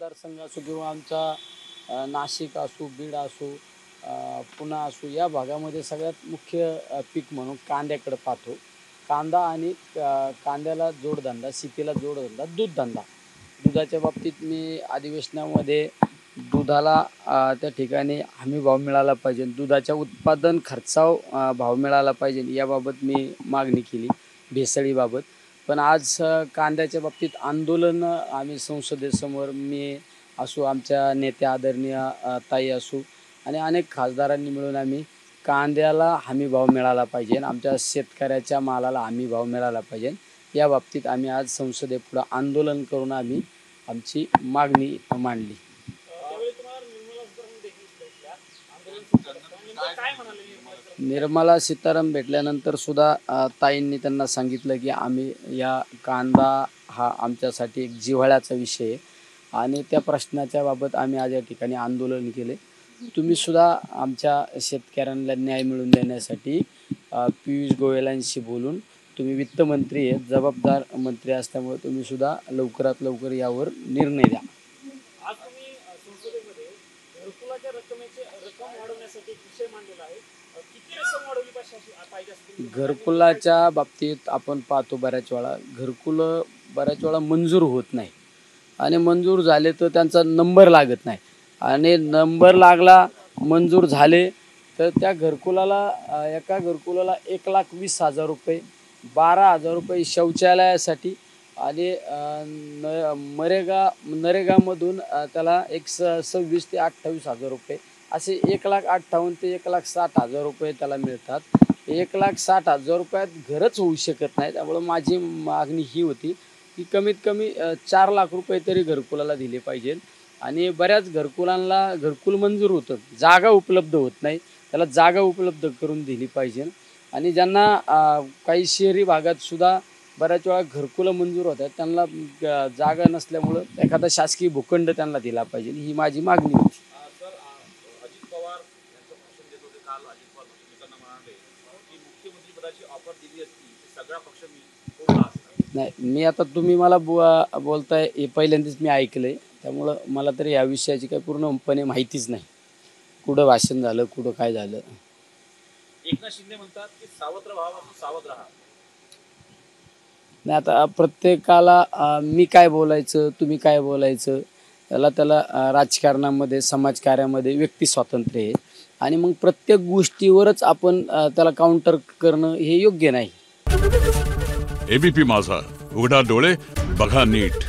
मतदारसंघ असो किंवा आमचा नाशिक असो, बीड असो, पुणे असो, या भागामध्ये सगळ्यात मुख्य पीक म्हणून कांद्याकडे पाहतो. कांदा आणि कांद्याला जोडधंदा, शेतीला जोडधंदा, दूधधंदा. दुधाच्या बाबतीत मी अधिवेशनामध्ये दुधाला त्या ठिकाणी हमी भाव मिळाला पाहिजे, दुधाच्या उत्पादन खर्चावर भाव मिळाला पाहिजे याबाबत मी मागणी केली, भेसळीबाबत. पण आज कांद्याच्या बाबतीत आंदोलन आम्ही संसदेसमोर, मी असो, आमच्या नेत्या आदरणीय ताई असो आणि अनेक खासदारांनी मिळून आम्ही कांद्याला हमी भाव मिळाला पाहिजे, आमच्या शेतकऱ्याच्या मालाला हमी भाव मिळाला पाहिजे, या बाबतीत आम्ही आज संसदेपुढं आंदोलन करून आम्ही आमची मागणी मांडली. निर्मला सीतारामन भेटल्यानंतर सुद्धा ताईंनी त्यांना सांगितलं की आम्ही या कांदा हा आमच्यासाठी एक जिव्हाळ्याचा विषय आहे आणि त्या प्रश्नाच्या बाबत आम्ही आज या ठिकाणी आंदोलन केले. तुम्ही सुद्धा आमच्या शेतकऱ्यांना न्याय मिळवून देण्यासाठी पियुष गोयलांशी बोलून, तुम्ही वित्तमंत्री आहेत, जबाबदार मंत्री असल्यामुळे तुम्ही सुद्धा लवकरात लवकर यावर निर्णय द्या. आज तुम्ही संसदेमध्ये घरकुलाच्या रक्कम वाढवण्यासाठी एक विषय मांडलेला आहे. किती रक्कम वाढवली पाहिजे? घरकुलाच्या बाबतीत आपण पाहतो बऱ्याच वेळा मंजूर होत नाही आणि मंजूर झाले तर त्यांचा नंबर लागत नाही आणि नंबर लागला, मंजूर झाले तर त्या घरकुलाला, एका घरकुलाला 1,20,000 रुपये, 12,000 रुपये शौचालयासाठी आणि नरेगामधून त्याला 26,000 ते 28,000 रुपये, असे 1,58,000 ते 1,60,000 रुपये त्याला मिळतात. 1,60,000 रुपयात घरच होऊ शकत नाही. त्यामुळं माझी मागणी ही होती की कमीत कमी 4 लाख रुपये तरी घरकुलाला दिले पाहिजे. आणि बऱ्याच घरकुलांना घरकुल मंजूर होतं, जागा उपलब्ध होत नाही, त्याला जागा उपलब्ध करून दिली पाहिजे. आणि ज्यांना काही शहरी भागात सुद्धा बऱ्याच वेळा घरकुलं मंजूर होतात, त्यांना जागा नसल्यामुळं एखादा शासकीय भूखंड त्यांना दिला पाहिजे, ही माझी मागणी होती. सर, अजित पवार यांचं भाषण देत होते काल. अजित पवार त्यांना म्हणाले की मुख्यमंत्रीपदाची ऑफर दिली असती सगळा पक्ष मी सोडला असता. नाही, मी आता तुम्ही मला बोलताय हे पहिल्यांदाच मी ऐकलंय, त्यामुळं मला तरी या विषयाची काही पूर्णपणे माहितीच नाही, कुठं भाषण झालं, कुठं काय झालं. एकनाथ शिंदे म्हणतात की सावत्र व्हावं, सावध राहा. नाही, आता प्रत्येकाला मी काय बोलायचं, तुम्ही काय बोलायचं, त्याला राजकारणामध्ये, समाजकार्यामध्ये व्यक्ती स्वातंत्र्य आहे आणि मग प्रत्येक गोष्टीवरच आपण त्याला काउंटर करणं हे योग्य नाही. एबीपी माझा, उघडा डोळे बघा नीट.